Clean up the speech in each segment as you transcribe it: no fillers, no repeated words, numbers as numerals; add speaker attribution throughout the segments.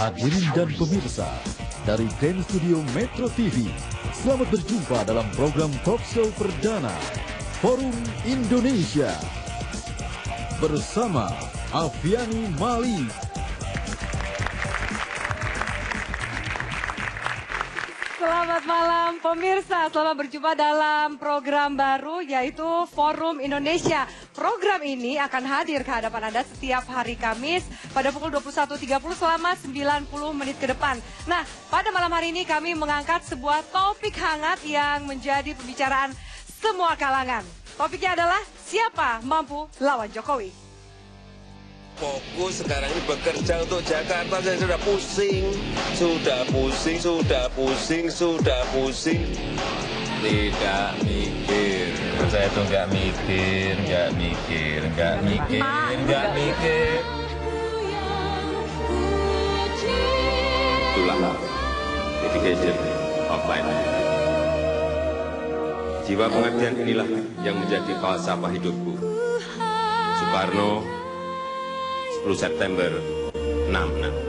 Speaker 1: Hadirin dan pemirsa dari Grand Studio Metro TV, selamat berjumpa dalam program talk show perdana Forum Indonesia bersama Afiani Malik.
Speaker 2: Selamat malam pemirsa, selamat berjumpa dalam program baru yaitu Forum Indonesia. Program ini akan hadir ke hadapan Anda setiap hari Kamis pada pukul 21.30 selama 90 menit ke depan. Nah, pada malam hari ini kami mengangkat sebuah topik hangat yang menjadi pembicaraan semua kalangan. Topiknya adalah siapa mampu lawan Jokowi.
Speaker 3: Fokus sekarang ini bekerja untuk Jakarta. Saya sudah pusing, sudah pusing, sudah pusing, sudah pusing. Tidak mikir, saya tuh nggak mikir, nggak mikir, nggak mikir, nggak mikir. Itulah dedication of life. Jiwa pengabdian inilah yang menjadi falsafah hidupku. Soekarno, 10 September 66.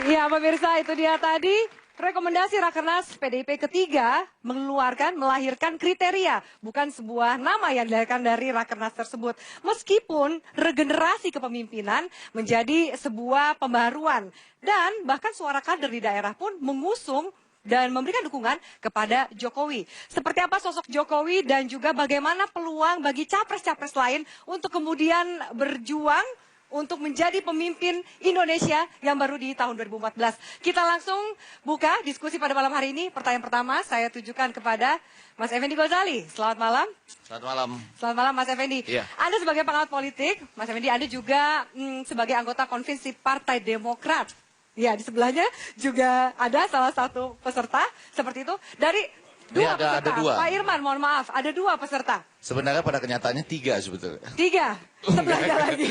Speaker 2: Ya pemirsa, itu dia tadi rekomendasi Rakernas PDIP ketiga melahirkan kriteria, bukan sebuah nama yang dilahirkan dari Rakernas tersebut. Meskipun regenerasi kepemimpinan menjadi sebuah pembaruan dan bahkan suara kader di daerah pun mengusung dan memberikan dukungan kepada Jokowi. Seperti apa sosok Jokowi dan juga bagaimana peluang bagi capres-capres lain untuk kemudian berjuang untuk menjadi pemimpin Indonesia yang baru di tahun 2014. Kita langsung buka diskusi pada malam hari ini. Pertanyaan pertama saya tujukan kepada Mas Effendi Ghazali. Selamat malam.
Speaker 4: Selamat malam.
Speaker 2: Selamat malam Mas Effendi.
Speaker 4: Iya.
Speaker 2: Anda sebagai pengamat politik, Mas Effendi, Anda juga sebagai anggota konvensi Partai Demokrat. Ya, di sebelahnya juga ada salah satu peserta seperti itu. Dari dua peserta.
Speaker 4: Ada dua.
Speaker 2: Pak Irman, mohon maaf, ada dua peserta.
Speaker 4: Sebenarnya pada kenyataannya 3 sebetulnya.
Speaker 2: 3, sebelahnya lagi.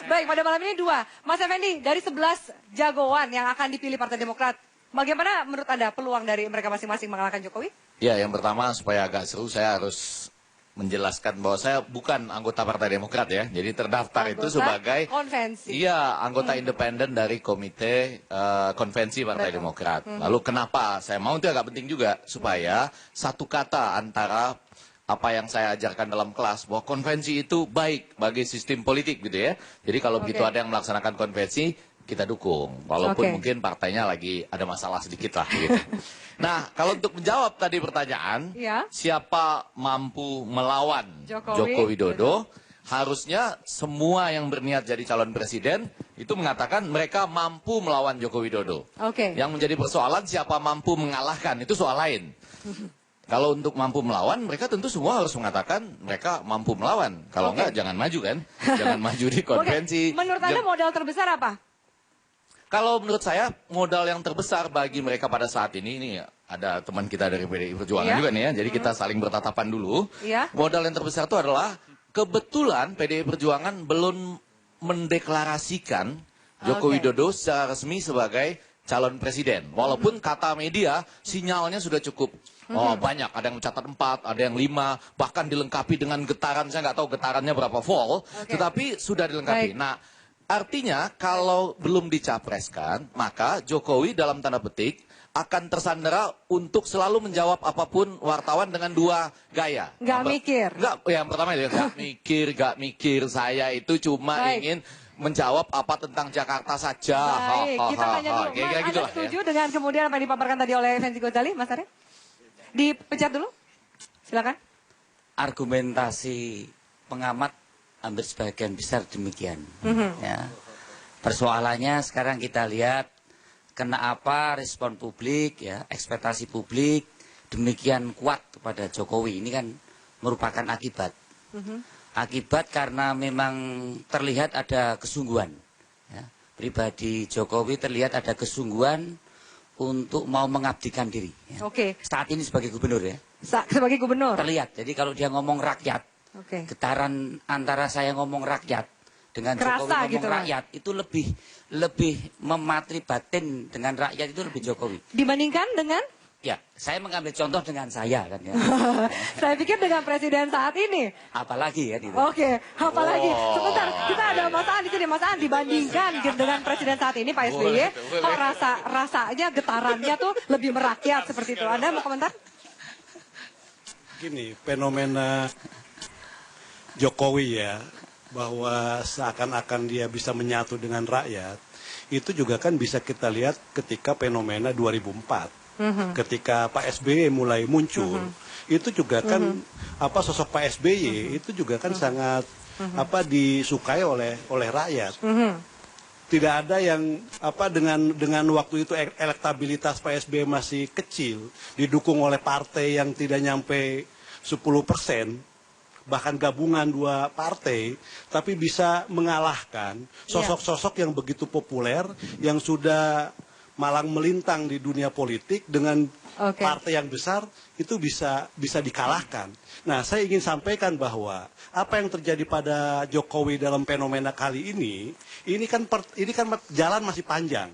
Speaker 2: Baik, pada malam ini 2. Mas Effendi, dari 11 jagoan yang akan dipilih Partai Demokrat, bagaimana menurut Anda peluang dari mereka masing-masing mengalahkan Jokowi?
Speaker 4: Ya, yang pertama supaya agak seru saya harus menjelaskan bahwa saya bukan anggota Partai Demokrat ya. Jadi terdaftar
Speaker 2: Anggota
Speaker 4: itu sebagai
Speaker 2: konvensi.
Speaker 4: Iya, anggota independen dari komite konvensi Partai Demokrat. Lalu kenapa saya mau, itu agak penting juga supaya satu kata antara apa yang saya ajarkan dalam kelas bahwa konvensi itu baik bagi sistem politik gitu ya. Jadi kalau begitu ada yang melaksanakan konvensi, kita dukung. Walaupun mungkin partainya lagi ada masalah sedikit lah gitu. Nah, kalau untuk menjawab tadi pertanyaan, siapa mampu melawan Joko Widodo? Harusnya semua yang berniat jadi calon presiden itu mengatakan mereka mampu melawan Joko Widodo. Yang menjadi persoalan siapa mampu mengalahkan, itu soal lain. Kalau untuk mampu melawan, mereka tentu semua harus mengatakan mereka mampu melawan. Kalau enggak, jangan maju kan. Jangan maju di konvensi.
Speaker 2: Menurut Anda modal terbesar apa?
Speaker 4: Kalau menurut saya, modal yang terbesar bagi mereka pada saat ini ada teman kita dari PDI Perjuangan juga nih ya. Jadi kita saling bertatapan dulu. Modal yang terbesar itu adalah kebetulan PDI Perjuangan belum mendeklarasikan Joko Widodo secara resmi sebagai calon presiden. Walaupun kata media sinyalnya sudah cukup. Oh banyak, ada yang mencatat 4, ada yang 5, bahkan dilengkapi dengan getaran, saya nggak tahu getarannya berapa volt, tetapi sudah dilengkapi. Nah, artinya kalau belum dicapreskan, maka Jokowi dalam tanda petik akan tersandera untuk selalu menjawab apapun wartawan dengan 2 gaya.
Speaker 2: Nggak mikir.
Speaker 4: Nggak, yang pertama itu nggak mikir, saya itu cuma ingin menjawab apa tentang Jakarta saja.
Speaker 2: Baik, kita tanya dulu. Mas, Anda setuju dengan kemudian apa yang dipaparkan tadi oleh Effendi Ghazali, Mas Arya? Dipencet dulu, silakan.
Speaker 5: Argumentasi pengamat hampir sebagian besar demikian. Ya. Persoalannya sekarang kita lihat kenapa respon publik, ya, ekspektasi publik demikian kuat kepada Jokowi. Ini kan merupakan akibat. Akibat karena memang terlihat ada kesungguhan. Ya. Pribadi Jokowi terlihat ada kesungguhan untuk mau mengabdikan diri. Ya. Saat ini sebagai gubernur ya.
Speaker 2: Sebagai gubernur.
Speaker 5: Terlihat. Jadi kalau dia ngomong rakyat, getaran antara saya ngomong rakyat dengan Jokowi ngomong gitu rakyat itu lebih mematri batin dengan rakyat itu lebih Jokowi.
Speaker 2: Dibandingkan dengan
Speaker 5: Ya, saya mengambil contoh dengan saya kan ya.
Speaker 2: Saya pikir dengan presiden saat ini.
Speaker 5: Apalagi ya itu.
Speaker 2: Oke, apalagi sebentar kita ada Mas An di sini. Mas An dibandingkan dengan presiden saat ini Pak SBY, kok rasanya getarannya tuh lebih merakyat seperti itu. Anda mau komentar?
Speaker 6: Gini, fenomena Jokowi ya, bahwa seakan-akan dia bisa menyatu dengan rakyat, itu juga kan bisa kita lihat ketika fenomena 2004. Ketika Pak SBY mulai muncul, itu juga kan sosok Pak SBY itu juga kan sangat disukai oleh rakyat. Tidak ada yang dengan waktu itu elektabilitas Pak SBY masih kecil, didukung oleh partai yang tidak nyampe 10%, bahkan gabungan 2 partai, tapi bisa mengalahkan sosok-sosok yang begitu populer, yang sudah malang melintang di dunia politik dengan partai yang besar, itu bisa dikalahkan. Nah, saya ingin sampaikan bahwa apa yang terjadi pada Jokowi dalam fenomena kali ini kan jalan masih panjang.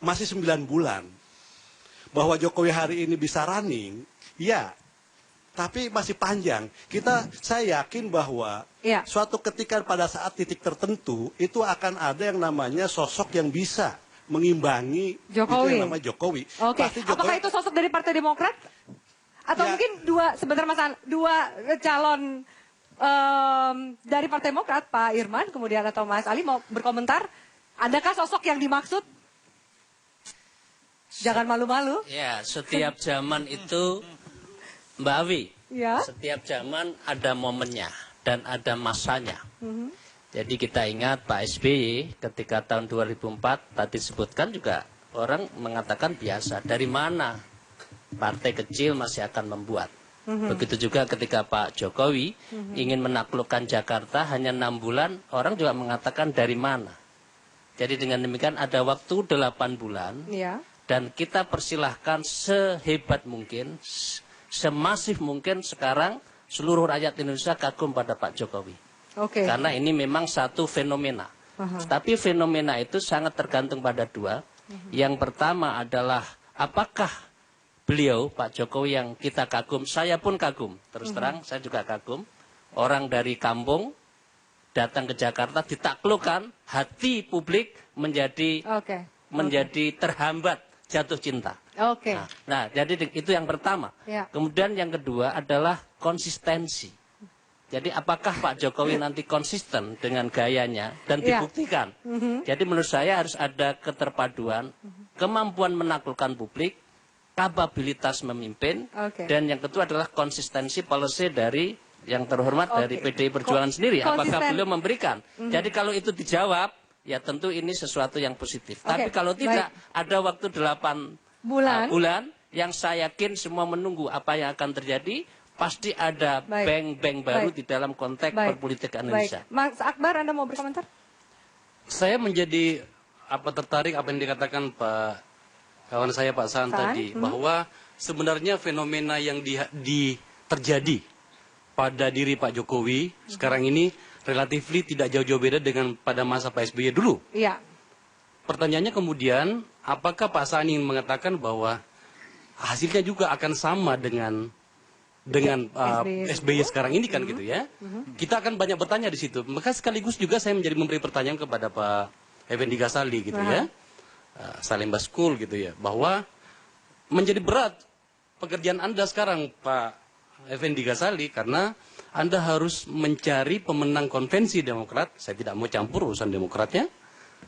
Speaker 6: Masih 9 bulan. Bahwa Jokowi hari ini bisa running, ya, tapi masih panjang. Saya yakin bahwa suatu ketika pada saat titik tertentu, itu akan ada yang namanya sosok yang bisa mengimbangi
Speaker 2: Jokowi.
Speaker 6: Itu yang namanya Jokowi.
Speaker 2: Oke. Apakah itu sosok dari Partai Demokrat? Atau mungkin sebentar Mas An, 2 calon dari Partai Demokrat, Pak Irman, kemudian atau Mas Ali mau berkomentar? Adakah sosok yang dimaksud? Jangan malu-malu.
Speaker 7: Ya, setiap zaman itu, Mbak Awi, setiap zaman ada momennya dan ada masanya. Jadi kita ingat Pak SBY ketika tahun 2004 tadi disebutkan juga orang mengatakan biasa. Dari mana partai kecil masih akan membuat. Begitu juga ketika Pak Jokowi ingin menaklukkan Jakarta hanya 6 bulan, orang juga mengatakan dari mana. Jadi dengan demikian ada waktu 8 bulan dan kita persilahkan sehebat mungkin, semasif mungkin sekarang seluruh rakyat Indonesia kagum pada Pak Jokowi. Karena ini memang satu fenomena. Tapi fenomena itu sangat tergantung pada 2. Yang pertama adalah apakah beliau, Pak Jokowi yang kita kagum, saya pun kagum. Terus terang, saya juga kagum. Orang dari kampung datang ke Jakarta ditaklukkan, hati publik menjadi terhambat jatuh cinta. Nah, jadi itu yang pertama. Kemudian yang kedua adalah konsistensi. Jadi apakah Pak Jokowi nanti konsisten dengan gayanya dan dibuktikan. Jadi menurut saya harus ada keterpaduan, kemampuan menaklukkan publik, kapabilitas memimpin, dan yang kedua adalah konsistensi policy dari yang terhormat dari PDI Perjuangan sendiri. Apakah beliau memberikan. Jadi kalau itu dijawab, ya tentu ini sesuatu yang positif. Tapi kalau tidak, ada waktu 8 bulan yang saya yakin semua menunggu apa yang akan terjadi. Pasti ada bang-bang baru di dalam konteks perpolitikan Indonesia.
Speaker 2: Mas Akbar, Anda mau berkomentar?
Speaker 8: Saya menjadi tertarik apa yang dikatakan Pak kawan saya Pak Saan tadi, bahwa sebenarnya fenomena yang terjadi pada diri Pak Jokowi sekarang ini relatif tidak jauh-jauh beda dengan pada masa Pak SBY dulu. Pertanyaannya kemudian, apakah Pak Saan ingin mengatakan bahwa hasilnya juga akan sama dengan SBY sekarang ini kan gitu ya. Kita akan banyak bertanya di situ. Maka sekaligus juga saya memberi pertanyaan kepada Pak Effendi Ghazali gitu ya. Salim Baskul gitu ya. Bahwa menjadi berat pekerjaan Anda sekarang Pak Effendi Ghazali karena Anda harus mencari pemenang konvensi Demokrat. Saya tidak mau campur urusan Demokratnya.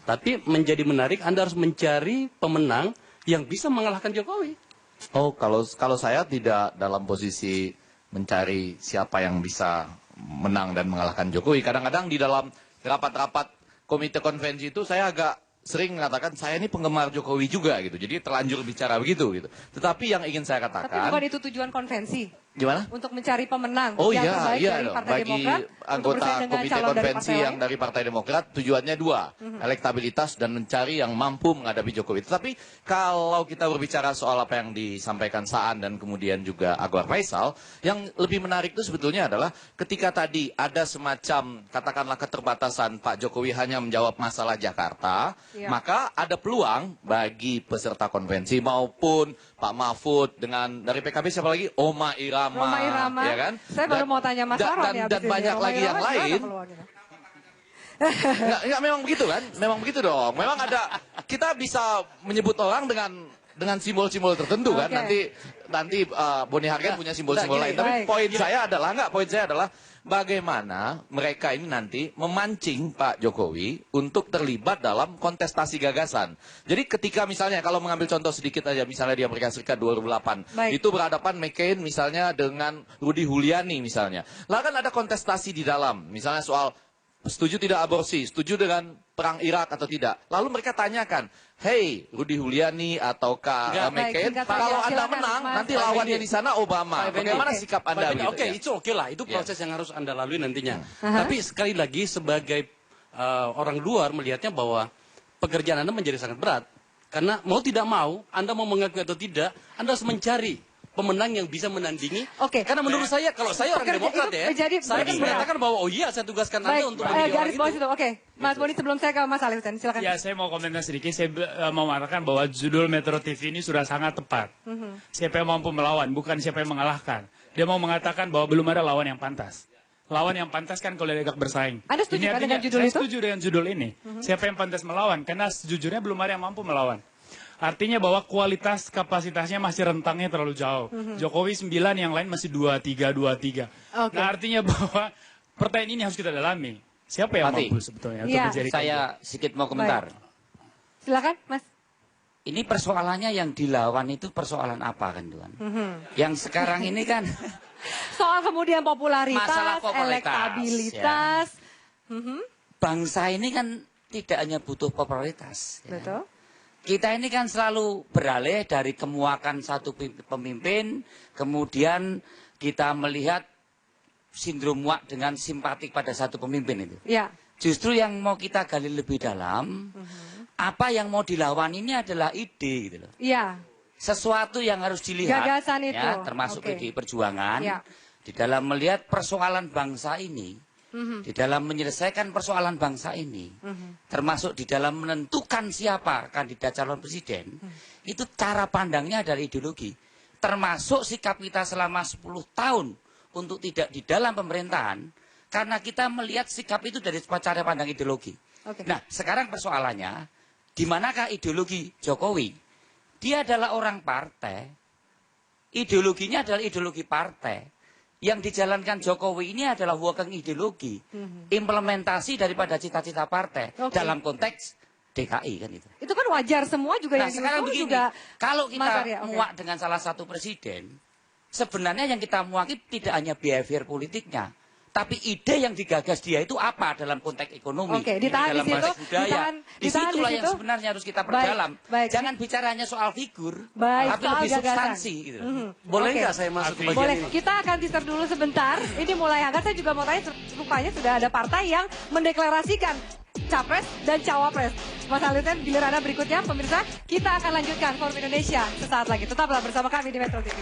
Speaker 8: Tapi menjadi menarik Anda harus mencari pemenang yang bisa mengalahkan Jokowi.
Speaker 4: Oh, kalau saya tidak dalam posisi mencari siapa yang bisa menang dan mengalahkan Jokowi. Kadang-kadang di dalam rapat-rapat komite konvensi itu saya agak sering mengatakan saya ini penggemar Jokowi juga gitu. Jadi terlanjur bicara begitu gitu. Tetapi yang ingin saya katakan.
Speaker 2: Tapi bukan itu tujuan konvensi.
Speaker 4: Gimana?
Speaker 2: Untuk mencari pemenang
Speaker 4: Oh
Speaker 2: yang
Speaker 4: iya,
Speaker 2: terbaik
Speaker 4: iya
Speaker 2: dari
Speaker 4: dong.
Speaker 2: Partai
Speaker 4: Bagi
Speaker 2: Demokrat, untuk
Speaker 4: anggota
Speaker 2: bersaing dengan
Speaker 4: komite
Speaker 2: calon dari
Speaker 4: konvensi
Speaker 2: partai
Speaker 4: yang
Speaker 2: lain.
Speaker 4: dari Partai Demokrat tujuannya dua, elektabilitas dan mencari yang mampu menghadapi Jokowi. Tetapi kalau kita berbicara soal apa yang disampaikan Saan dan kemudian juga Anwar Faisal, yang lebih menarik itu sebetulnya adalah ketika tadi ada semacam katakanlah keterbatasan Pak Jokowi hanya menjawab masalah Jakarta, maka ada peluang bagi peserta konvensi maupun Pak Mahfud dengan dari PKB siapa lagi? Roma Irama, ya kan?
Speaker 2: Saya baru mau tanya Mas Aron ya.
Speaker 4: Dan banyak lagi yang lain. Enggak, memang begitu kan? Memang begitu dong. Memang ada, kita bisa menyebut orang dengan simbol-simbol tertentu kan. Nanti Boni Hargen punya simbol-simbol lain. Tapi poin saya adalah bagaimana mereka ini nanti memancing Pak Jokowi untuk terlibat dalam kontestasi gagasan. Jadi ketika misalnya kalau mengambil contoh sedikit aja, misalnya di Amerika Serikat 2008, itu berhadapan McCain misalnya dengan Rudy Giuliani misalnya. Lalu kan ada kontestasi di dalam, misalnya soal setuju tidak aborsi, setuju dengan perang Irak atau tidak. Lalu mereka tanyakan, hey Rudy Giuliani ataukah McCain, kalau Anda menang, nanti lawannya di sana Obama. Bagaimana sikap Anda?
Speaker 8: Oke, itu oke lah. Itu proses yang harus Anda lalui nantinya. Tapi sekali lagi sebagai orang luar melihatnya bahwa pekerjaan Anda menjadi sangat berat. Karena mau tidak mau, Anda mau mengakui atau tidak, Anda harus mencari pemenang yang bisa menandingi. Karena menurut saya, kalau saya orang Demokrat ya, saya kan mengatakan bahwa oh iya saya tugaskan Anda untuk menjadi orang itu.
Speaker 2: Oke, Mas Boni sebelum saya ke Mas Ali Hussein, silakan.
Speaker 9: Ya, saya mau komentar sedikit. Saya mau mengatakan bahwa judul Metro TV ini sudah sangat tepat. Siapa yang mampu melawan, bukan siapa yang mengalahkan. Dia mau mengatakan bahwa belum ada lawan yang pantas. Lawan yang pantas kan kalau diajak bersaing.
Speaker 2: Anda setuju dengan judul itu?
Speaker 9: Saya setuju dengan judul ini. Siapa yang pantas melawan? Karena sejujurnya belum ada yang mampu melawan. Artinya bahwa kualitas kapasitasnya masih rentangnya terlalu jauh. Jokowi 9, yang lain masih 23. Nah artinya bahwa pertanyaan ini harus kita dalami. Siapa yang mampu sebetulnya untuk menjadi
Speaker 5: saya sedikit mau komentar.
Speaker 2: Silakan, Mas.
Speaker 5: Ini persoalannya yang dilawan itu persoalan apa kan Tuan? Yang sekarang ini kan
Speaker 2: soal kemudian
Speaker 5: masalah
Speaker 2: popularitas,
Speaker 5: elektabilitas.
Speaker 2: elektabilitas.
Speaker 5: Bangsa ini kan tidak hanya butuh popularitas.
Speaker 2: Betul.
Speaker 5: Kita ini kan selalu beralih dari kemuakan satu pemimpin, kemudian kita melihat sindrom muak dengan simpatik pada satu pemimpin itu.
Speaker 2: Ya.
Speaker 5: Justru yang mau kita gali lebih dalam, apa yang mau dilawan ini adalah ide gitu loh.
Speaker 2: Iya.
Speaker 5: Sesuatu yang harus dilihat,
Speaker 2: gagasan itu.
Speaker 5: Ya, termasuk PDI Perjuangan, di dalam melihat persoalan bangsa ini. Di dalam menyelesaikan persoalan bangsa ini, termasuk di dalam menentukan siapa kandidat calon presiden, itu cara pandangnya dari ideologi. Termasuk sikap kita selama 10 tahun untuk tidak di dalam pemerintahan, karena kita melihat sikap itu dari cara pandang ideologi. Nah, sekarang persoalannya, di manakah ideologi Jokowi? Dia adalah orang partai, ideologinya adalah ideologi partai. Yang dijalankan Jokowi ini adalah working ideologi, implementasi daripada cita-cita partai dalam konteks DKI kan itu.
Speaker 2: Itu kan wajar semua juga yang
Speaker 5: sekarang begini,
Speaker 2: juga.
Speaker 5: Kalau kita muak dengan salah satu presiden, sebenarnya yang kita muaki tidak hanya behavior politiknya, tapi ide yang digagas dia itu apa dalam konteks ekonomi,
Speaker 2: dalam konteks
Speaker 5: budaya. Disitulah yang sebenarnya harus kita perdalam. Jangan bicara hanya soal figur, tapi lebih substansi. Gitu.
Speaker 8: Boleh nggak saya masuk ke bagian
Speaker 2: Boleh.
Speaker 8: ini?
Speaker 2: Kita akan teaser dulu sebentar. Ini mulai hangat. Saya juga mau tanya, rupanya sudah ada partai yang mendeklarasikan capres dan cawapres. Mas Aliten, giliran Anda berikutnya, pemirsa, kita akan lanjutkan Forum Indonesia sesaat lagi. Tetaplah bersama kami di Metro TV.